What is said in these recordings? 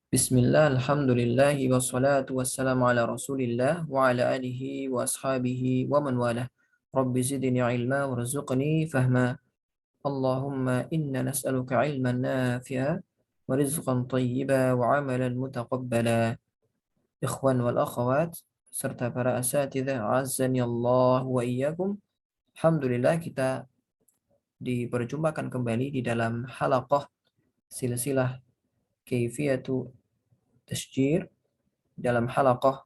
Bismillah, alhamdulillah, wassalatu wassalamu ala rasulillah wa ala alihi wa ashabihi wa man walah. Rabbi zidni ilma warzuqni fahma. Allahumma inna nas'aluka ilman nafi'a wa rizqan tayyiba wa amalan mutaqabbala. Ikhwan wal akhawat serta para asatidzah azzani Allah wa iyyakum. Alhamdulillah kita diperjumpakan kembali di dalam halaqah silsilah kaifiyatu tasjir dalam halaqah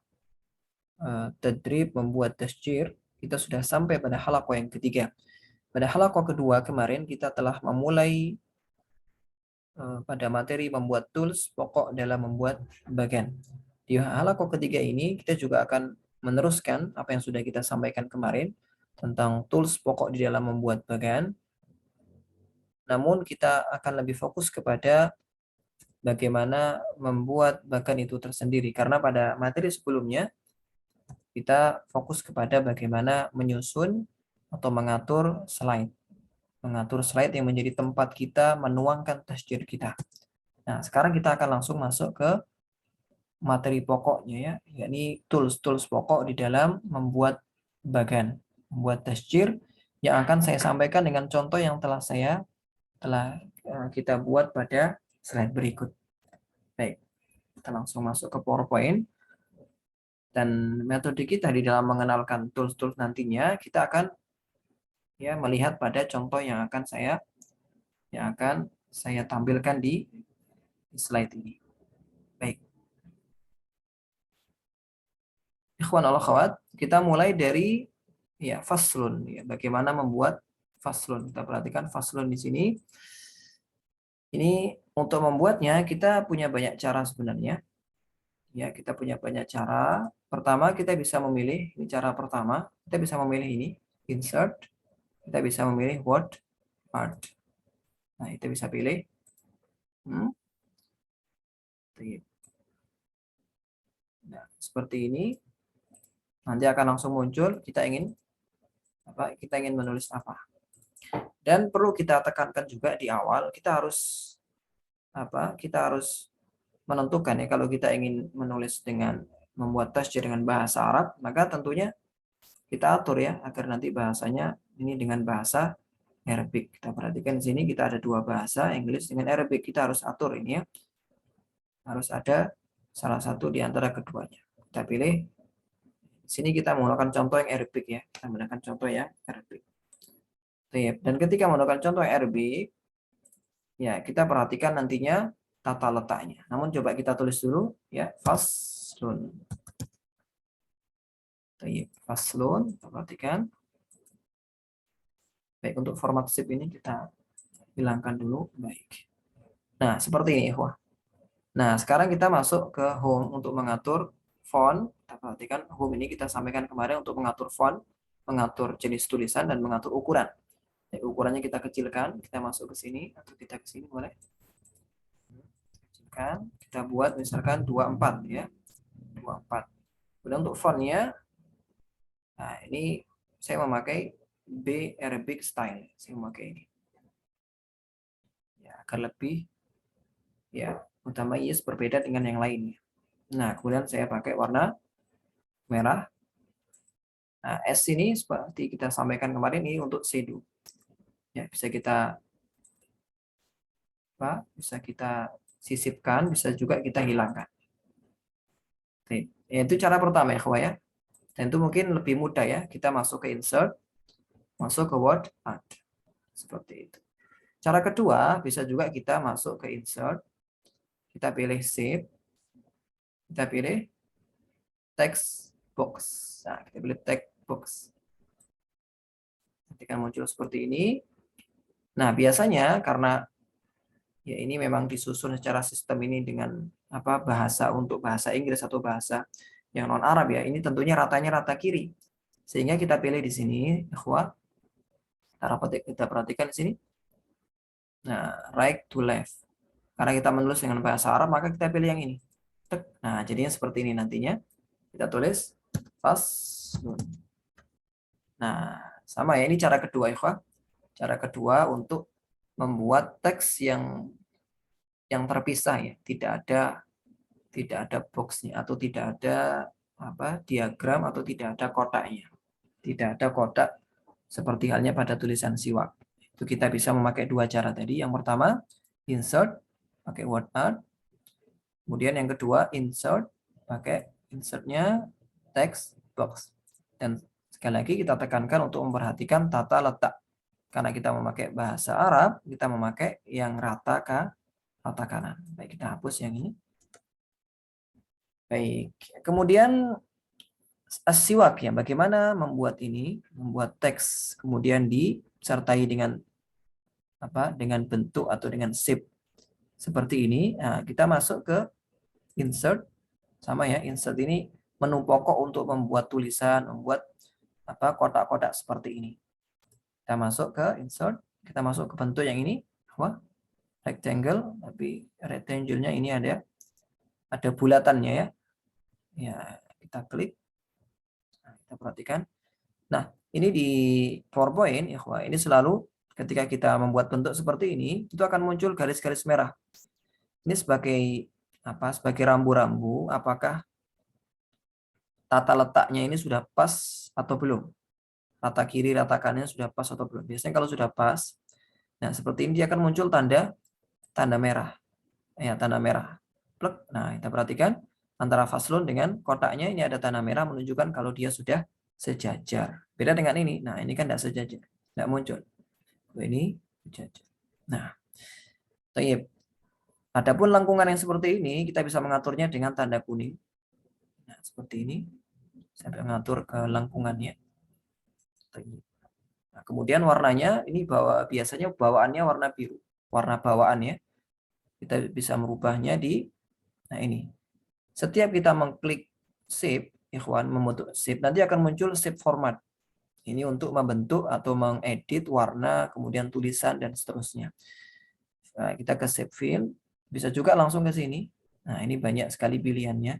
tadrib membuat tasjir. Kita sudah sampai pada halaqah yang ketiga. Pada halaqah kedua kemarin kita telah memulai pada materi membuat tools pokok dalam membuat bagan. Di halaqah ketiga ini kita juga akan meneruskan apa yang sudah kita sampaikan kemarin tentang tools pokok di dalam membuat bagan. Namun kita akan lebih fokus kepada bagaimana membuat bagan itu tersendiri. Karena pada materi sebelumnya kita fokus kepada bagaimana menyusun atau mengatur slide. Mengatur slide yang menjadi tempat kita menuangkan tasjir kita. Nah, sekarang kita akan langsung masuk ke materi pokoknya ya, yakni tools-tools pokok di dalam membuat bagan, membuat tasjir yang akan saya sampaikan dengan contoh yang telah kita buat pada slide berikut. Baik, kita langsung masuk ke PowerPoint. Dan metode kita di dalam mengenalkan tools-tools nantinya, kita akan ya melihat pada contoh yang akan saya tampilkan di slide ini. Baik. Ikhwan al akhwat, kita mulai dari ya faslun ya, bagaimana membuat faslun. Kita perhatikan faslun di sini. Ini untuk membuatnya kita punya banyak cara sebenarnya. Ya, kita punya banyak cara. Pertama, kita bisa memilih, ini cara pertama, kita bisa memilih ini, insert. Kita bisa memilih word art. Nah, kita bisa pilih. Nah, seperti ini. Nanti akan langsung muncul kita ingin menulis apa. Dan perlu kita tekankan juga di awal, kita harus menentukan ya, kalau kita ingin menulis dengan membuat tasjir dengan bahasa Arab, maka tentunya kita atur ya agar nanti bahasanya ini dengan bahasa Arabic. Kita perhatikan di sini kita ada dua bahasa, Inggris dengan Arabic. Kita harus atur ini ya. Harus ada salah satu di antara keduanya. Kita pilih. Sini kita menggunakan contoh yang Arabic ya. Kita menggunakan contoh yang Arabic. Dan ketika menggunakan contoh yang Arabic, ya kita perhatikan nantinya tata letaknya. Namun coba kita tulis dulu ya, faslun. Faslun, kita perhatikan. Baik, untuk format zip ini kita hilangkan dulu. Baik. Nah, seperti ini, ikhwah. Nah, sekarang kita masuk ke home untuk mengatur font. Kita perhatikan home ini kita sampaikan kemarin untuk mengatur font, mengatur jenis tulisan, dan mengatur ukuran. Jadi, ukurannya kita kecilkan, kita masuk ke sini, atau kita ke sini boleh. Kecilkan, kita buat misalkan 24 ya. 24. Kemudian untuk fontnya, nah ini saya memakai B Arabic Style. Saya memakai ini. Ya, agar lebih ya mutamayyiz berbeda dengan yang lainnya. Nah, kemudian saya pakai warna merah. Nah, S ini seperti kita sampaikan kemarin ini untuk shadow. Ya, bisa kita sisipkan, bisa juga kita hilangkan. Oke, itu cara pertama ya, kawan ya. Dan itu mungkin lebih mudah ya. Kita masuk ke insert, masuk ke word art. Seperti itu. Cara kedua, bisa juga kita masuk ke insert, kita pilih shape, kita pilih text box. Nah, kita pilih text box. Ketika muncul seperti ini. Nah, biasanya karena ya ini memang disusun secara sistem ini dengan bahasa untuk bahasa Inggris atau bahasa yang non Arab ya. Ini tentunya ratanya rata kiri. Sehingga kita pilih di sini, ikhwah. Kita perhatikan di sini. Nah, right to left. Karena kita menulis dengan bahasa Arab, maka kita pilih yang ini. Nah, jadinya seperti ini nantinya. Kita tulis faslun. Nah, sama ya, ini cara kedua ikhwah. Cara kedua untuk membuat teks yang terpisah ya, tidak ada tidak ada boxnya atau tidak ada diagram atau tidak ada kotaknya. Tidak ada kotak seperti halnya pada tulisan siwak. Itu kita bisa memakai dua cara tadi. Yang pertama, insert pakai word art. Kemudian yang kedua, insert pakai insertnya text box. Dan sekali lagi kita tekankan untuk memperhatikan tata letak. Karena kita memakai bahasa Arab, kita memakai yang rata kanan. Baik, kita hapus yang ini. Baik, kemudian siwak ya. Bagaimana membuat ini? Membuat teks kemudian disertai dengan dengan bentuk atau dengan shape seperti ini. Nah, kita masuk ke insert, sama ya, insert ini menu pokok untuk membuat tulisan, membuat kotak-kotak seperti ini. Kita masuk ke insert, kita masuk ke bentuk yang ini, rectangle, tapi rectangle-nya ini ada bulatannya ya. Ya, kita klik. Nah, kita perhatikan. Nah, ini di PowerPoint ya, ini selalu ketika kita membuat bentuk seperti ini, itu akan muncul garis-garis merah. Ini sebagai sebagai rambu-rambu apakah tata letaknya ini sudah pas atau belum. Rata kiri, rata kanannya sudah pas atau belum. Biasanya kalau sudah pas, nah seperti ini dia akan muncul tanda merah. Ya, tanda merah. Plek. Nah, kita perhatikan antara faslun dengan kotaknya ini ada tanda merah menunjukkan kalau dia sudah sejajar. Beda dengan ini. Nah, ini kan tidak sejajar. Tidak muncul. Ini sejajar. Nah, baik. Adapun lengkungan yang seperti ini, kita bisa mengaturnya dengan tanda kuning. Nah, seperti ini. Saya mengatur ke lengkungannya. Nah, kemudian warnanya, ini biasanya bawaannya warna biru. Warna bawaan ya. Kita bisa merubahnya nah ini. Setiap kita mengklik shape, membentuk shape, nanti akan muncul shape format. Ini untuk membentuk atau mengedit warna, kemudian tulisan, dan seterusnya. Nah, kita ke shape fill. Bisa juga langsung ke sini. Nah, ini banyak sekali pilihannya.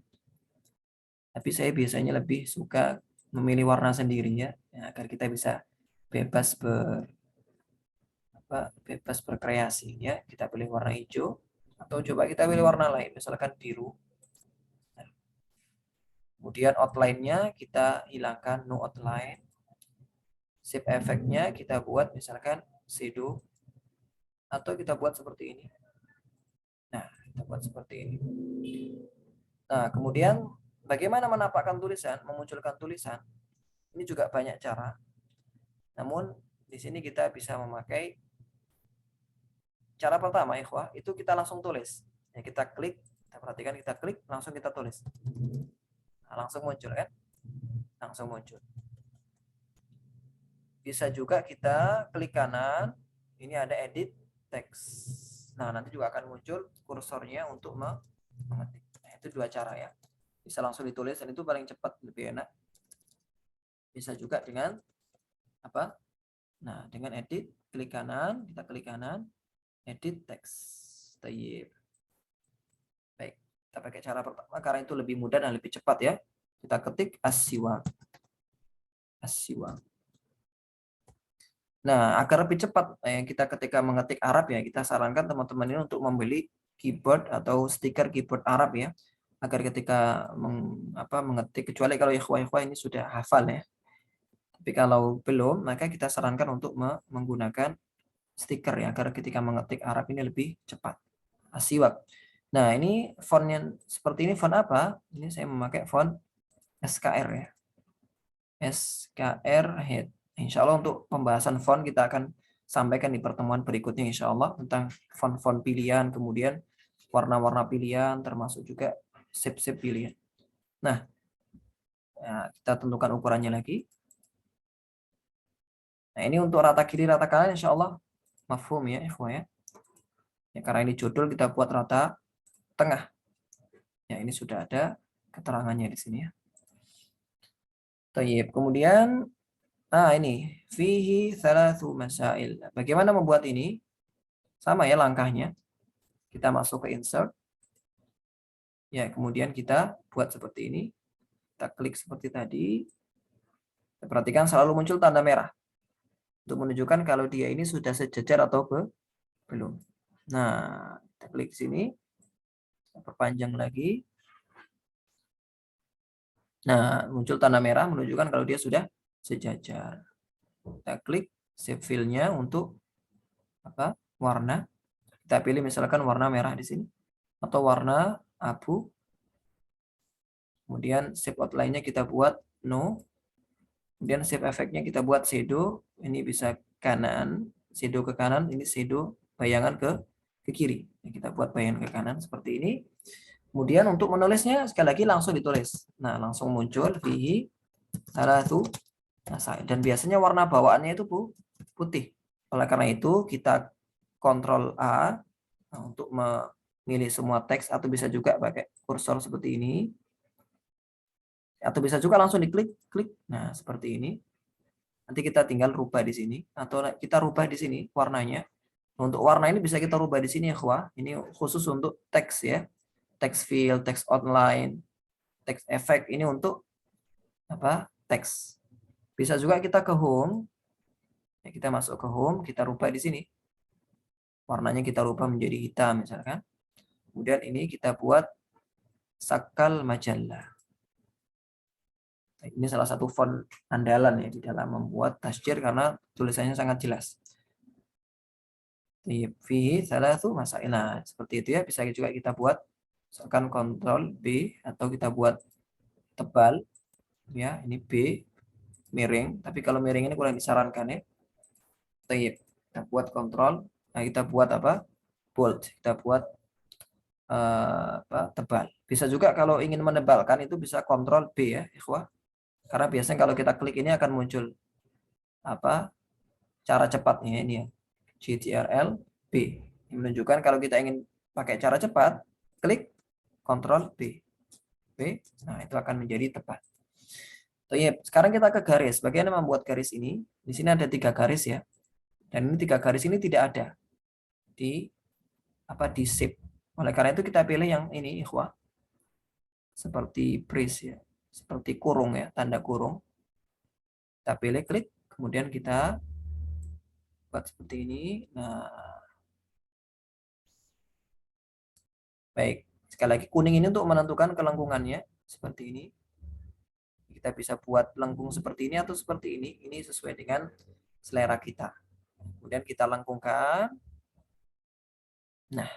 Tapi saya biasanya lebih suka memilih warna sendiri ya, agar kita bisa bebas berkreasi ya. Kita pilih warna hijau atau coba kita pilih warna lain, misalkan biru. Nah, kemudian outline-nya kita hilangkan no outline. Shape effect-nya kita buat misalkan shadow atau kita buat seperti ini. Nah, kita buat seperti ini. Nah, kemudian bagaimana menampakkan tulisan, memunculkan tulisan? Ini juga banyak cara. Namun di sini kita bisa memakai cara pertama, ikhwah, itu kita langsung tulis. Ya, kita klik, kita perhatikan, kita klik, langsung kita tulis. Nah, langsung muncul kan? Langsung muncul. Bisa juga kita klik kanan, ini ada edit text. Nah, nanti juga akan muncul kursornya untuk mengetik. Nah, itu dua cara ya. Bisa langsung ditulis dan itu paling cepat, lebih enak. Bisa juga dengan Nah, dengan edit, klik kanan, kita klik kanan, edit text. Baik, kita pakai cara pertama karena itu lebih mudah dan lebih cepat ya. Kita ketik as-siwak. As-siwak. Nah, agar lebih cepat kita ketika mengetik Arab ya, kita sarankan teman-teman ini untuk membeli keyboard atau stiker keyboard Arab ya, agar ketika mengetik, kecuali kalau ikhwah-ikhwah ini sudah hafal ya. Tapi kalau belum, maka kita sarankan untuk menggunakan stiker ya, agar ketika mengetik Arab ini lebih cepat. As-siwak. Nah, ini font yang seperti ini font apa? Ini saya memakai font SKR ya. SKR Head. Insya Allah untuk pembahasan font kita akan sampaikan di pertemuan berikutnya insya Allah tentang font-font pilihan, kemudian warna-warna pilihan, termasuk juga shape-shape pilihan. Nah, kita tentukan ukurannya lagi. Nah, ini untuk rata kiri, rata kanan insya Allah mafhum ya, ikhwah ya. Ya, karena ini judul kita buat rata tengah. Ya, ini sudah ada keterangannya di sini ya. Tayyib. Kemudian ini fihi thalathu masail. Bagaimana membuat ini? Sama ya langkahnya. Kita masuk ke insert. Ya, kemudian kita buat seperti ini. Kita klik seperti tadi. Perhatikan selalu muncul tanda merah untuk menunjukkan kalau dia ini sudah sejajar atau belum. Nah, kita klik sini. Perpanjang lagi. Nah, muncul tanda merah menunjukkan kalau dia sudah sejajar. Kita klik save file-nya untuk apa? Warna. Kita pilih misalkan warna merah di sini atau warna abu. Kemudian shape outline-nya kita buat no. Kemudian shape efeknya kita buat shadow. Ini bisa kanan, shadow ke kanan, ini shadow bayangan ke kiri. Kita buat bayangan ke kanan seperti ini. Kemudian untuk menulisnya sekali lagi langsung ditulis. Nah, langsung muncul fihi salatu masail. Dan biasanya warna bawaannya itu putih. Oleh karena itu kita Ctrl A untuk memilih semua teks atau bisa juga pakai kursor seperti ini. Atau bisa juga langsung diklik, klik. Nah, seperti ini. Nanti kita tinggal rubah di sini atau kita rubah di sini warnanya. Untuk warna ini bisa kita rubah di sini ya, Ini khusus untuk teks ya. Text field, text outline, text effect ini untuk apa? Teks. Bisa juga kita ke home. Ya, kita masuk ke home, kita rubah di sini. Warnanya kita rubah menjadi hitam misalkan. Kemudian ini kita buat sakal majalah. Ini salah satu font andalan ya di dalam membuat tasjir karena tulisannya sangat jelas. Fihi salatu masail. Nah, seperti itu ya, bisa juga kita buat misalkan Ctrl B atau kita buat tebal ya, ini B miring, tapi kalau miring ini kurang disarankan ya. Kita buat kontrol, nah kita buat apa? Bold, kita buat tebal. Bisa juga kalau ingin menebalkan itu bisa kontrol B ya, ikhwah. Karena biasanya kalau kita klik ini akan muncul apa? Cara cepatnya ini ya. Ctrl B. Ini menunjukkan kalau kita ingin pakai cara cepat, klik kontrol B. B. Nah, itu akan menjadi tepat. Sekarang kita ke garis. Bagaimana membuat garis ini? Di sini ada 3 garis ya. Dan ini 3 garis ini tidak ada di shape. Oleh karena itu kita pilih yang ini, ikhwah. Seperti brace ya. Seperti kurung ya, tanda kurung. Kita pilih klik, kemudian kita buat seperti ini. Nah, baik. Sekali lagi kuning ini untuk menentukan kelengkungannya seperti ini. Kita bisa buat lengkung seperti ini atau seperti ini. Ini sesuai dengan selera kita. Kemudian kita lengkungkan. Nah,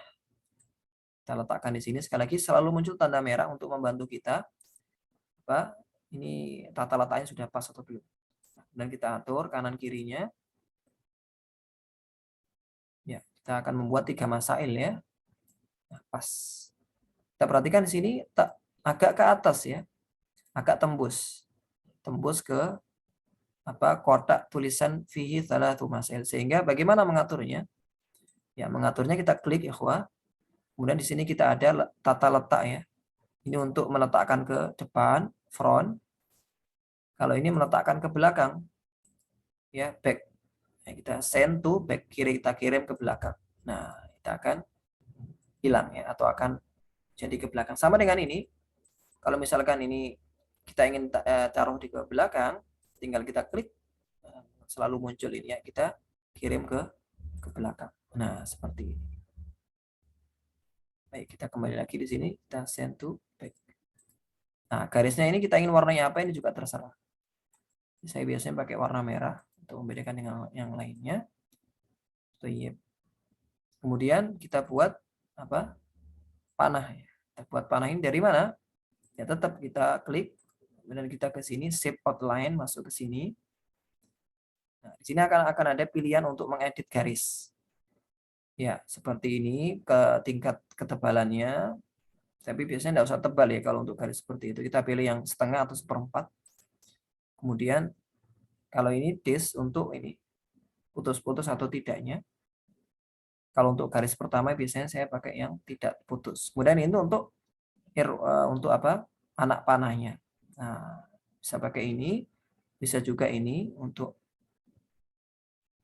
kita letakkan di sini. Sekali lagi selalu muncul tanda merah untuk membantu kita. Ini tata letaknya sudah pas atau belum. Dan kita atur kanan kirinya. Ya, kita akan membuat 3 masail ya. Nah, pas. Kita perhatikan di sini agak ke atas ya. Agak tembus. Tembus ke kotak tulisan fihi salatu masail. Sehingga bagaimana mengaturnya? Ya, mengaturnya kita klik ikhwah. Kemudian di sini kita ada tata letak ya. Ini untuk meletakkan ke depan, front. Kalau ini meletakkan ke belakang. Ya, back. Ya, kita send to back, kiri kita kirim ke belakang. Nah, kita akan hilang ya atau akan jadi ke belakang. Sama dengan ini. Kalau misalkan ini kita ingin taruh di ke belakang, tinggal kita klik, selalu muncul ini ya, kita kirim ke belakang. Nah, seperti ini. Baik, kita kembali lagi di sini, kita send to back. Nah, garisnya ini kita ingin warnanya apa, ini juga terserah. Saya biasanya pakai warna merah untuk membedakan dengan yang lainnya. Kemudian kita buat panah. Kita buat panah ini dari mana? Ya tetap kita klik, kemudian kita ke sini, shape outline, masuk ke sini. Nah, di sini akan ada pilihan untuk mengedit garis. Ya, seperti ini ke tingkat ketebalannya. Tapi biasanya tidak usah tebal ya kalau untuk garis seperti itu. Kita pilih yang setengah atau seperempat. Kemudian kalau ini this untuk ini putus-putus atau tidaknya. Kalau untuk garis pertama biasanya saya pakai yang tidak putus. Kemudian ini untuk anak panahnya. Nah, bisa pakai ini, bisa juga ini untuk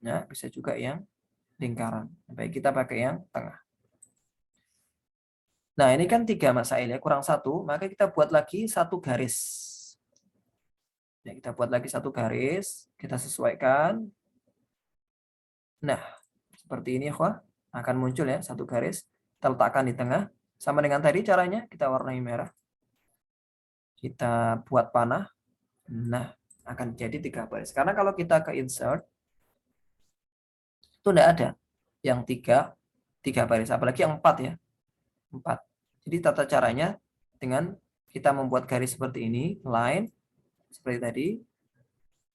bisa juga yang lingkaran. Baik, kita pakai yang tengah. Nah, ini kan 3 masail ya, kurang 1, maka kita buat lagi 1 garis. Ya, kita buat lagi 1 garis, kita sesuaikan. Nah, seperti ini ya, akan muncul ya 1 garis, kita letakkan di tengah. Sama dengan tadi caranya, kita warnai merah. kita buat panah. Nah, akan jadi 3 baris. Karena kalau kita ke insert, itu tidak ada yang tiga baris, apalagi yang 4 ya. 4. Jadi tata caranya dengan kita membuat garis seperti ini, line, seperti tadi.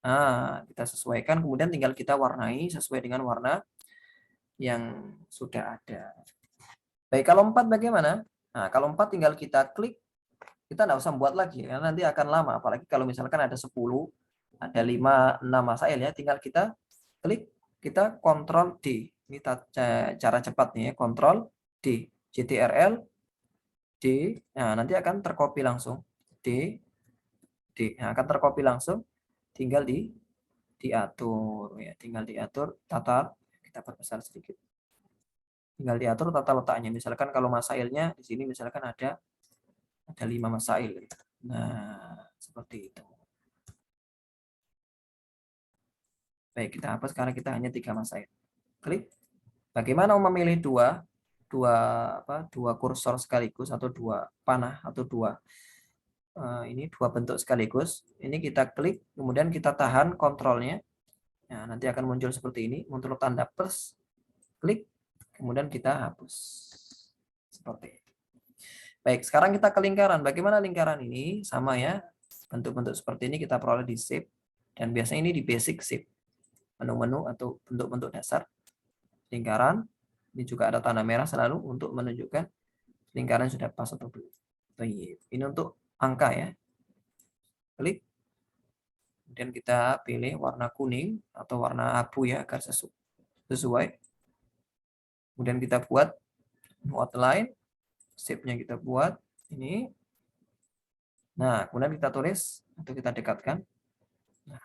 Nah, kita sesuaikan, kemudian tinggal kita warnai sesuai dengan warna yang sudah ada. Baik, kalau 4 bagaimana? Nah, kalau 4 tinggal kita klik, kita tidak usah buat lagi, karena nanti akan lama. Apalagi kalau misalkan ada 10, ada 5, 6 masail ya, tinggal kita klik, kita Ctrl D. Ini cara cepat nih ya, Ctrl D. CTRL D. Nah, nanti akan tercopy langsung. D. D. Nah, akan tercopy langsung. Tinggal diatur ya, tinggal diatur tata, kita perbesar sedikit. Tinggal diatur tata letaknya. Misalkan kalau masailnya di sini misalkan ada 5 masail. Nah, seperti itu. Baik, kita hapus karena kita hanya 3 masail. Klik. Bagaimana memilih dua kursor sekaligus atau 2 panah atau 2 bentuk sekaligus. Ini kita klik, kemudian kita tahan kontrolnya. Nah, nanti akan muncul seperti ini, muncul tanda plus, klik, kemudian kita hapus. Seperti itu. Baik, sekarang kita ke lingkaran. Bagaimana lingkaran ini? Sama ya, bentuk-bentuk seperti ini kita peroleh di shape, dan biasanya ini di basic shape. Menu-menu atau bentuk-bentuk dasar lingkaran. Ini juga ada tanda merah selalu untuk menunjukkan lingkaran sudah pas atau belum. Ini untuk angka ya. Klik. Kemudian kita pilih warna kuning atau warna abu ya agar sesuai. Kemudian kita buat outline, shape-nya kita buat ini. Nah, kemudian kita tulis atau kita dekatkan. Nah,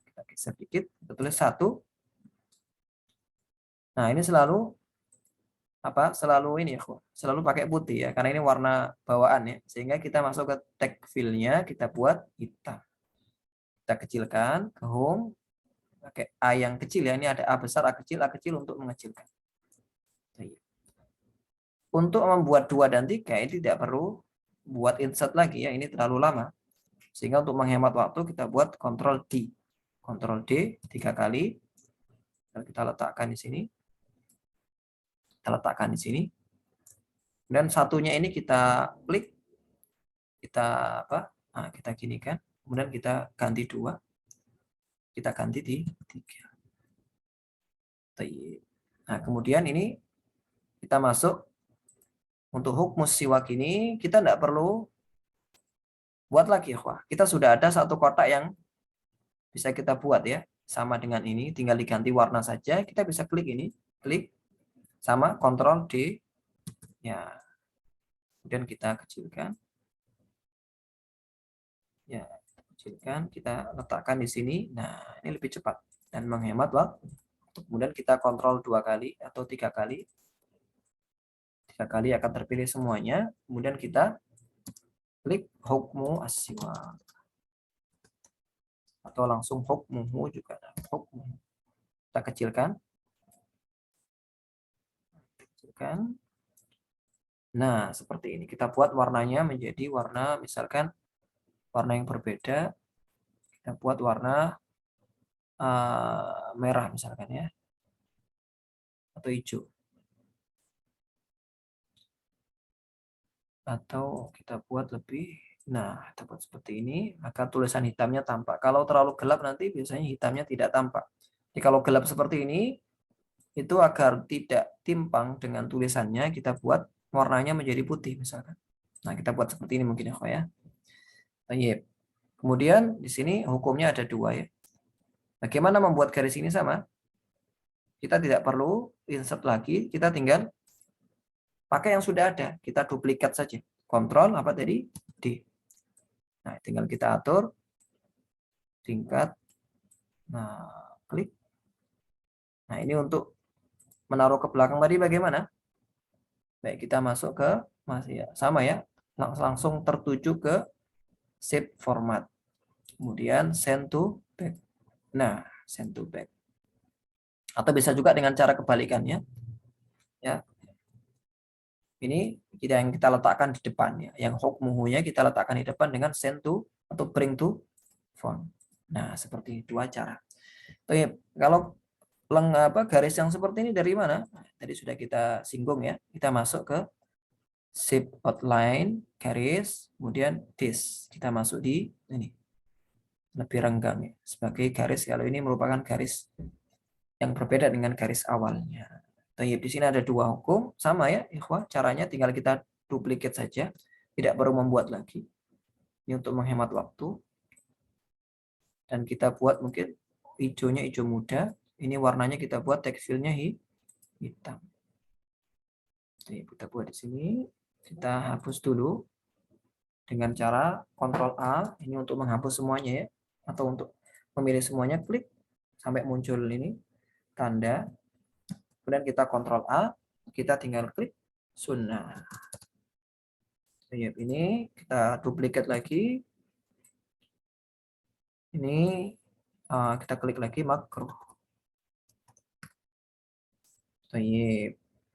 kita geser sedikit, kita tulis 1. Nah, ini selalu ini ya, selalu pakai putih ya, karena ini warna bawaan ya, sehingga kita masuk ke tag fill-nya, kita buat hitam. Kita kecilkan ke home, pakai A yang kecil ya, ini ada A besar, A kecil untuk mengecilkan. Untuk membuat 2 dan 3 ini tidak perlu buat insert lagi ya, ini terlalu lama. Sehingga untuk menghemat waktu kita buat Ctrl D. Ctrl D 3 kali. Kita letakkan di sini. Kita letakkan di sini. Dan satunya ini kita klik, kita Nah, kita ginikan. Kemudian kita ganti 2. Kita ganti di 3. Nah, kemudian ini kita masuk untuk hukmus siwak ini, kita tidak perlu buat lagi ya, kita sudah ada satu kotak yang bisa kita buat ya, sama dengan ini, tinggal diganti warna saja. Kita bisa klik ini, klik sama Ctrl D ya, kemudian kita kecilkan ya, kita letakkan di sini. Nah, ini lebih cepat dan menghemat waktu. Kemudian kita Ctrl 2 kali atau 3 kali. 3 kali akan terpilih semuanya. Kemudian kita klik hukmu as-siwak. Atau langsung hukmuhu juga. Hukmu. Kita kecilkan. Nah, seperti ini. Kita buat warnanya menjadi warna, misalkan warna yang berbeda. Kita buat warna merah misalkan ya. Atau hijau. Atau kita buat lebih, nah, kita buat seperti ini, maka tulisan hitamnya tampak. Kalau terlalu gelap nanti biasanya hitamnya tidak tampak. Jadi kalau gelap seperti ini, itu agar tidak timpang dengan tulisannya, kita buat warnanya menjadi putih misalkan. Nah, kita buat seperti ini mungkin ya. Baik. Kemudian di sini hukumnya ada 2 ya. Bagaimana membuat garis ini sama? Kita tidak perlu insert lagi, kita tinggal pakai yang sudah ada. Kita duplikat saja. Ctrl D. Nah, tinggal kita atur tingkat. Nah, klik. Nah, ini untuk menaruh ke belakang tadi bagaimana? Baik, kita masuk ke masih ya, sama ya. Langsung tertuju ke shape format. Kemudian send to back. Nah, send to back. Atau bisa juga dengan cara kebalikannya. Ya. ini yang kita letakkan di depan ya. Yang hukmuhunya kita letakkan di depan dengan send to atau bring to phone. Nah, seperti dua cara. Oke, kalau garis yang seperti ini dari mana? Nah, tadi sudah kita singgung ya. Kita masuk ke shape outline, garis, kemudian this. Kita masuk di ini. Lebih renggang ya. Sebagai garis, kalau ini merupakan garis yang berbeda dengan garis awalnya. Di sini ada dua hukum, sama ya, ikhwah. Caranya tinggal kita duplicate saja, tidak perlu membuat lagi. Ini untuk menghemat waktu. Dan kita buat mungkin hijaunya hijau muda. Ini warnanya kita buat tekstilnya hitam. Kita buat di sini. Kita hapus dulu dengan cara Ctrl A. Ini untuk menghapus semuanya ya, atau untuk memilih semuanya, klik sampai muncul ini tanda. Kemudian kita Ctrl A, kita tinggal klik sunnah. Ini kita duplikat lagi. Ini kita klik lagi makruh.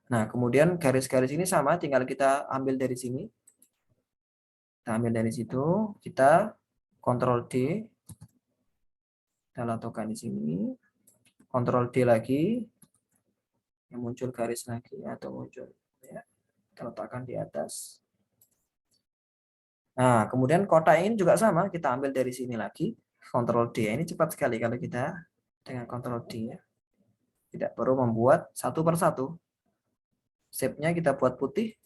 Nah, kemudian garis-garis ini sama, tinggal kita ambil dari sini. Kita ambil dari situ, kita Ctrl D. Kita letakkan di sini. Ctrl D lagi. Yang muncul garis lagi atau muncul ya. Kita letakkan di atas. Nah, kemudian kotak ini juga sama, kita ambil dari sini lagi, Ctrl D. Ini cepat sekali kalau kita dengan Ctrl D ya. Tidak perlu membuat satu persatu. Shape-nya kita buat putih,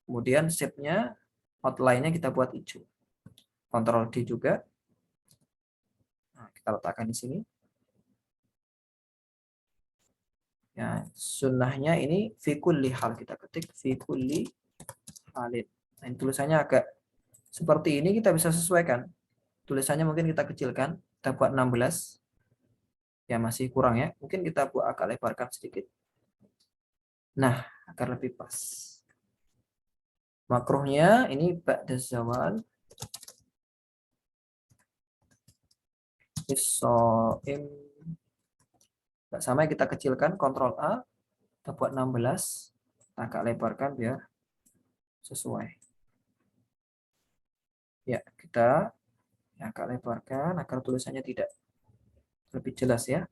kemudian shape-nya, outline-nya kita buat hijau. Ctrl D juga. Nah, kita letakkan di sini. Ya, sunnahnya ini fi kulli hal, kita ketik fi kulli halin. Nah, tulisannya agak seperti ini, kita bisa sesuaikan. Tulisannya mungkin kita kecilkan, kita buat 16. Ya masih kurang ya, mungkin kita buat agak lebarkan sedikit. Nah, agar lebih pas. Makruhnya ini ba'da zawal. Isoim. Sama kita kecilkan, Ctrl A. Kita buat 16. Kita agak lebarkan biar sesuai. Ya, kita agak lebarkan agar tulisannya tidak lebih jelas ya.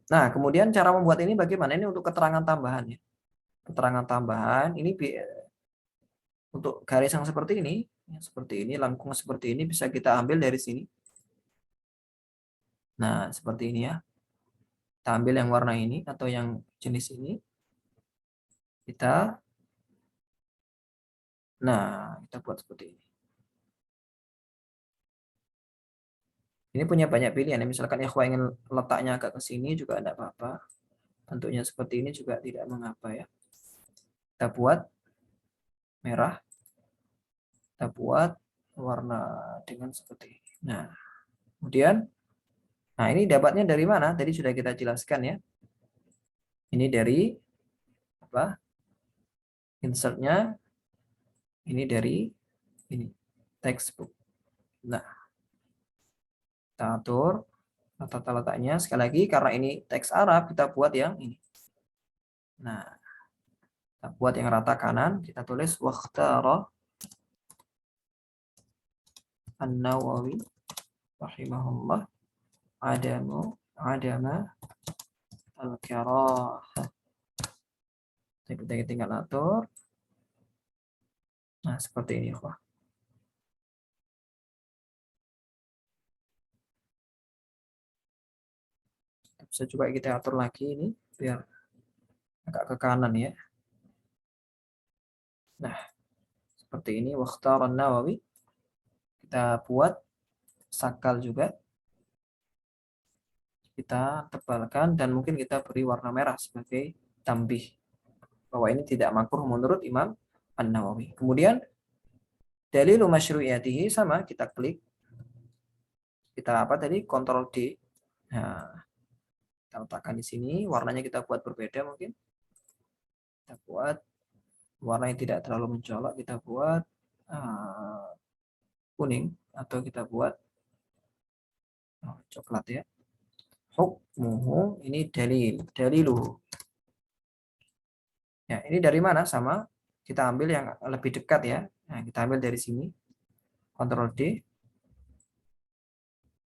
Nah, kemudian cara membuat ini bagaimana? Ini untuk keterangan tambahan ya. Keterangan tambahan ini untuk garis yang seperti ini, lengkung seperti ini bisa kita ambil dari sini. Nah, seperti ini ya. Kita ambil yang warna ini atau yang jenis ini. Kita buat seperti ini. Ini punya banyak pilihan. Misalkan ikhwah ingin letaknya agak ke sini juga tidak apa-apa. Bentuknya seperti ini juga tidak mengapa ya. Kita buat merah. Kita buat warna dengan seperti ini. Nah, kemudian, ini dapatnya dari mana? Tadi sudah kita jelaskan ya. Ini dari apa? Insertnya. Ini dari ini textbook. Nah, kita atur tata letaknya. Sekali lagi, karena ini teks Arab, kita buat yang ini. Nah, kita buat yang rata kanan. Kita tulis wakhtara An-Nawawi rahimahullah adama al-karah. Kita tinggal atur. Nah, seperti ini, Wah. Bisa juga kita atur lagi ini biar agak ke kanan ya. Nah, seperti ini wakhtara An-Nawawi. Kita buat sakal juga. Kita tebalkan dan mungkin kita beri warna merah sebagai tambih bahwa ini tidak makruh menurut Imam An-Nawawi. Kemudian dalil masyru'iyatihi sama, kita klik. Kita Ctrl D. Nah, kita letakkan di sini, warnanya kita buat berbeda mungkin. Kita buat warna yang tidak terlalu mencolok, kita buat kuning atau kita buat coklat ya. Hukmuhu ini daliluhu. Ya, ini dari mana? Sama kita ambil yang lebih dekat ya. Nah, kita ambil dari sini. Ctrl D.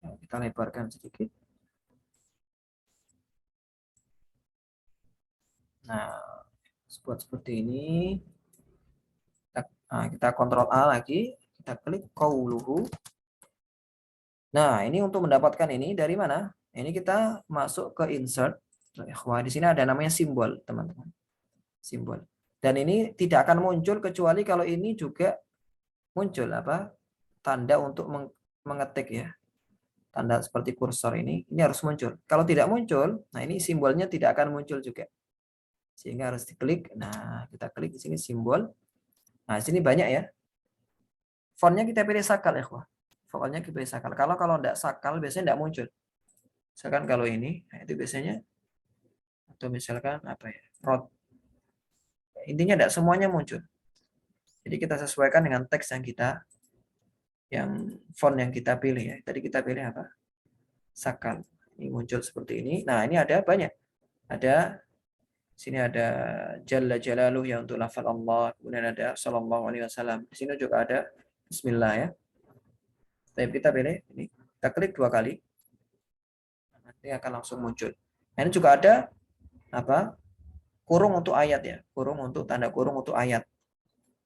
Nah, kita lebarkan sedikit. Nah, buat seperti ini. Kita Ctrl A lagi. Kita klik qauluhu. Nah, ini untuk mendapatkan ini dari mana? Ini kita masuk ke insert. Wah, di sini ada namanya simbol, teman-teman. Simbol. Dan ini tidak akan muncul kecuali kalau ini juga muncul apa? Tanda untuk mengetik ya. Tanda seperti kursor ini harus muncul. Kalau tidak muncul, nah ini simbolnya tidak akan muncul juga. Sehingga harus diklik. Nah, kita klik di sini simbol. Nah, di sini banyak ya. Fontnya kita pilih sakal ya, Fontnya kita pilih sakal. Kalau tidak sakal biasanya tidak muncul. Misalkan kalau ini, nah itu biasanya atau misalkan apa ya? Rot. Intinya tidak semuanya muncul. Jadi kita sesuaikan dengan teks yang font yang kita pilih ya. Tadi kita pilih apa? Sakal. Ini muncul seperti ini. Nah, ini ada banyak. Ada sini ada Jalla Jalaluh yang untuk lafal Allah, kemudian ada Sallallahu Alaihi Wasallam. Di sini juga ada Bismillah ya. Tapi kita pilih ini, kita klik 2 kali, nanti akan langsung muncul. Nah, ini juga ada apa? Kurung untuk ayat ya, kurung untuk tanda kurung untuk ayat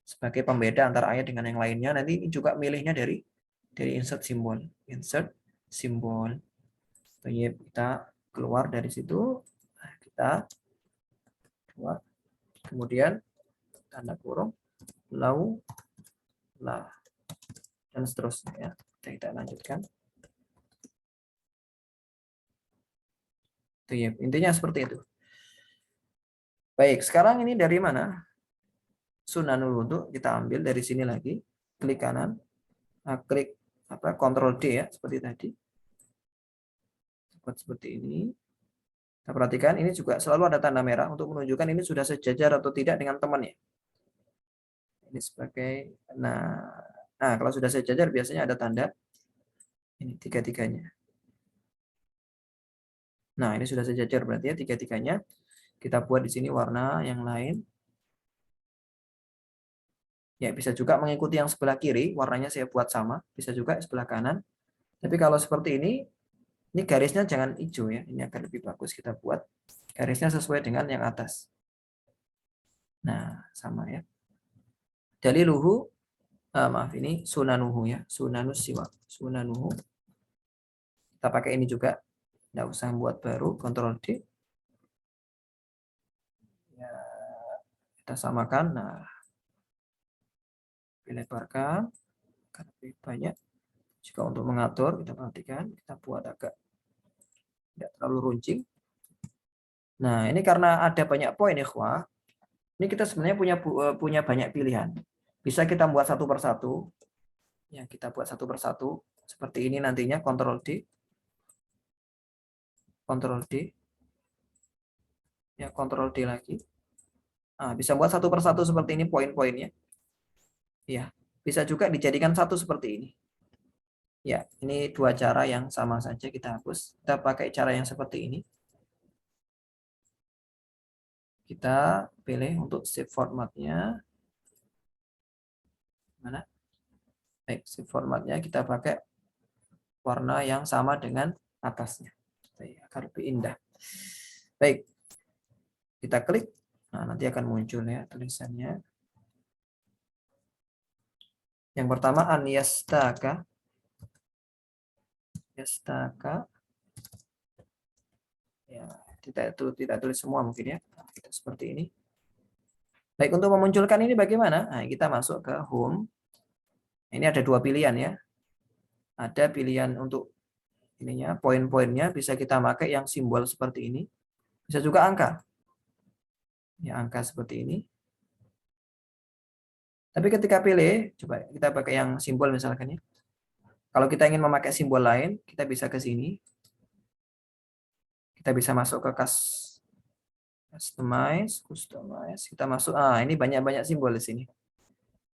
sebagai pembeda antara ayat dengan yang lainnya. Nanti ini juga milihnya dari insert simbol, insert simbol. Jadi kita keluar dari situ, kita keluar, kemudian tanda kurung, lau, lah, dan seterusnya ya. Kita lanjutkan. Itu ya, intinya seperti itu. Baik, sekarang ini dari mana? Sunanul wudu kita ambil dari sini lagi, klik kanan, klik apa? Ctrl D ya, seperti tadi. Seperti ini. Kita perhatikan ini juga selalu ada tanda merah untuk menunjukkan ini sudah sejajar atau tidak dengan temannya. Ini sebagai nah kalau sudah sejajar biasanya ada tanda ini tiga-tiganya. Nah, ini sudah sejajar berarti ya tiga-tiganya. Kita buat di sini warna yang lain. Ya, bisa juga mengikuti yang sebelah kiri, warnanya saya buat sama, bisa juga sebelah kanan. Tapi kalau seperti ini garisnya jangan hijau ya, ini akan lebih bagus kita buat. Garisnya sesuai dengan yang atas. Nah, sama ya. Daliluhu, maaf ini sunanuhu ya, sunanus siwak, sunanuhu. Kita pakai ini juga, tidak usah buat baru, Ctrl D. Ya, kita samakan, nah, dilebarkan, akan lebih banyak. Jika untuk mengatur, kita perhatikan, kita buat agak tidak terlalu runcing. Nah, ini karena ada banyak poin ya, ini kita sebenarnya punya banyak pilihan. Bisa kita buat satu persatu. Ya, kita buat satu persatu. Seperti ini nantinya, Ctrl D. Ctrl D. Ya, Ctrl D lagi. Nah, bisa buat satu persatu seperti ini poin-poinnya. Ya, bisa juga dijadikan satu seperti ini. Ya, ini dua cara yang sama saja kita hapus. Kita pakai cara yang seperti ini. Kita pilih untuk save formatnya. Mana? Baik, save formatnya kita pakai warna yang sama dengan atasnya. Agar lebih indah. Baik, kita klik. Nah, nanti akan muncul ya tulisannya. Yang pertama an yastaka. Yastaka. Ya, tidak tulis semua mungkin ya. Nah, kita seperti ini. Baik, untuk memunculkan ini bagaimana? Nah, kita masuk ke home. Ini ada dua pilihan ya. Ada pilihan untuk ininya, poin-poinnya bisa kita pakai yang simbol seperti ini. Bisa juga angka. Ya, angka seperti ini. Tapi ketika pilih, coba kita pakai yang simbol misalkan ya. Kalau kita ingin memakai simbol lain, kita bisa ke sini. Kita bisa masuk ke customize. Kita masuk. Ini banyak-banyak simbol di sini.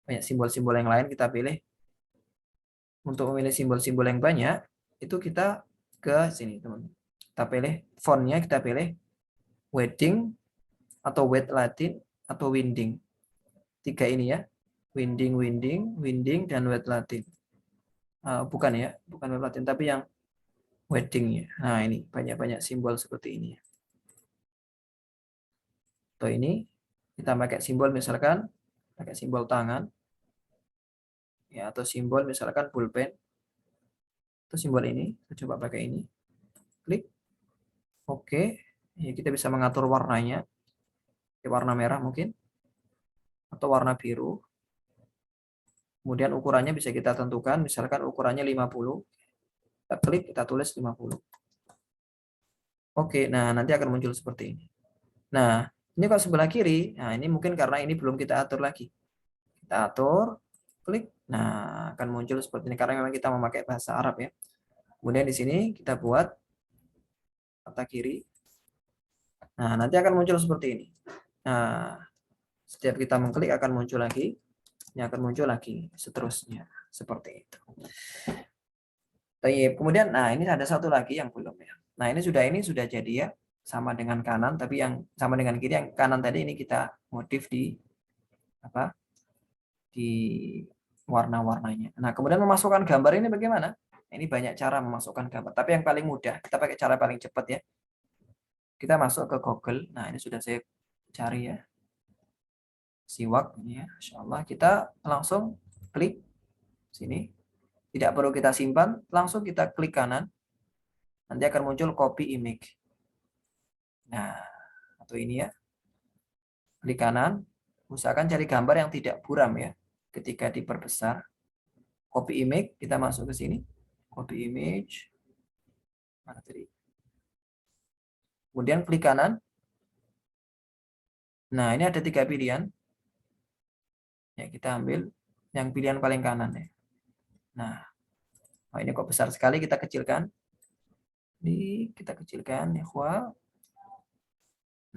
Banyak simbol-simbol yang lain kita pilih. Untuk memilih simbol-simbol yang banyak, itu kita ke sini, teman. Kita pilih fontnya, kita pilih wedding atau wet Latin. atau winding. 3 ini ya. Winding, winding, winding, dan wet Latin. Bukan ya, bukan wet Latin, tapi yang wedding ya. Nah ini banyak-banyak simbol seperti ini ya. Atau ini kita pakai simbol misalkan pakai simbol tangan ya, atau simbol misalkan pulpen. Itu simbol ini, kita coba pakai ini. Klik. Oke. Ya, kita bisa mengatur warnanya. Warna merah mungkin atau warna biru. Kemudian ukurannya bisa kita tentukan, misalkan ukurannya 50. Kita klik, kita tulis 50. Oke, nah nanti akan muncul seperti ini. Nah, ini kalau sebelah kiri, nah ini mungkin karena ini belum kita atur lagi. Kita atur, klik, nah akan muncul seperti ini karena memang kita memakai bahasa Arab ya. Kemudian di sini kita buat mata kiri. Nah, nanti akan muncul seperti ini. Nah, setiap kita mengklik akan muncul lagi. Ini akan muncul lagi, seterusnya. Seperti itu. Kemudian, nah ini ada satu lagi yang belum ya. Nah, ini sudah jadi ya. Sama dengan kanan, tapi yang sama dengan kiri. Yang kanan tadi ini kita modif di apa? Di warna-warnanya. Nah, kemudian memasukkan gambar ini bagaimana? Ini banyak cara memasukkan gambar. Tapi yang paling mudah, kita pakai cara paling cepat ya. Kita masuk ke Google. Nah, ini sudah saya cari ya. Siwak ini ya, insyaallah kita langsung klik sini, tidak perlu kita simpan, langsung kita klik kanan, nanti akan muncul copy image. Nah, atau ini ya, klik kanan, usahakan cari gambar yang tidak buram ya. Ketika diperbesar, copy image, kita masuk ke sini, copy image, mana tadi? Kemudian klik kanan. Nah, ini ada 3 pilihan. Ya, kita ambil yang pilihan paling kanan ya. Nah, ini kok besar sekali, kita kecilkan. Ini kita kecilkan ya,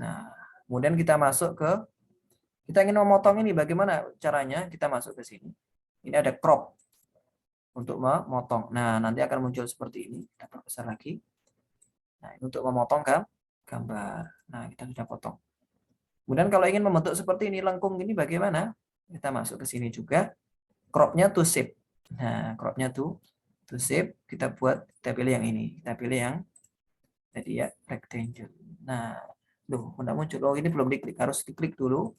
Nah, kemudian kita masuk ke, kita ingin memotong ini, bagaimana caranya? Kita masuk ke sini. Ini ada crop untuk memotong. Nah, nanti akan muncul seperti ini. Kita perbesar lagi. Nah, ini untuk memotong gambar. Nah, kita sudah potong. Kemudian kalau ingin membentuk seperti ini, lengkung ini bagaimana? Kita masuk ke sini juga. Cropnya to shape. Nah, cropnya to shape. Kita pilih yang ini. Kita pilih yang tadi ya, rectangle. Nah, udah muncul. Oh, ini belum diklik, harus diklik dulu.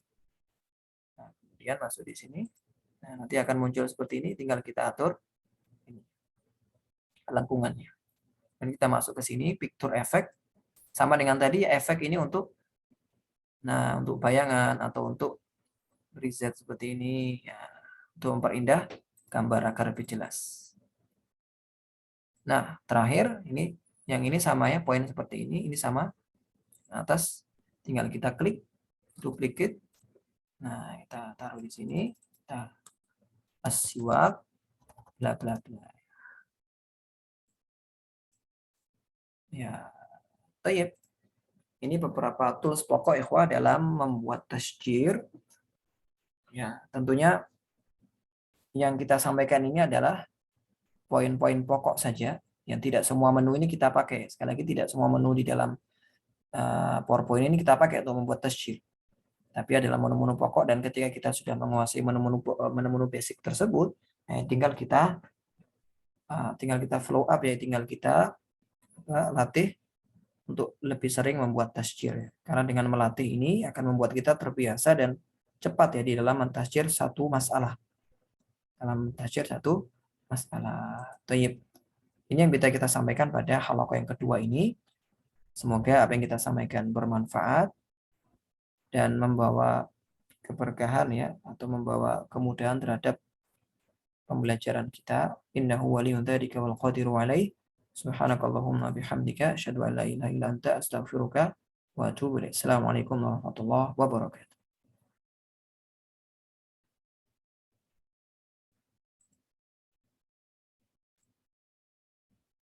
Nah, kemudian masuk di sini. Nah, nanti akan muncul seperti ini, tinggal kita atur ini lengkungannya. Dan kita masuk ke sini, picture effect. Sama dengan tadi, efek ini untuk bayangan atau untuk reset seperti ini ya, untuk memperindah gambar agar lebih jelas. Nah, terakhir ini yang ini sama ya, poin seperti ini sama atas, tinggal kita klik, duplicate. Nah, kita taruh di sini, kita siwak, bla bla bla. Ya, tayyib. Ini beberapa tools pokok ikhwah dalam membuat tasjir. Ya, tentunya yang kita sampaikan ini adalah poin-poin pokok saja. Yang tidak semua menu ini kita pakai. Sekali lagi, tidak semua menu di dalam PowerPoint ini kita pakai untuk membuat tasjir. Tapi adalah menu-menu pokok, dan ketika kita sudah menguasai menu-menu basic tersebut, tinggal kita flow up ya, tinggal kita latih untuk lebih sering membuat tasjir. Karena dengan melatih ini akan membuat kita terbiasa dan cepat ya di dalam mentasjir satu masalah. Dalam tasjir satu masalah. Tayyib. Ini yang bisa kita sampaikan pada halaqah yang kedua ini. Semoga apa yang kita sampaikan bermanfaat dan membawa keberkahan ya, atau membawa kemudahan terhadap pembelajaran kita. Innahu waliyyu dzalika wal qadiru alaih. Subhanakallahumma bihamdika asyhadu an la ilaha illa anta astaghfiruka wa atubu ilaik. Assalamualaikum warahmatullahi wabarakatuh.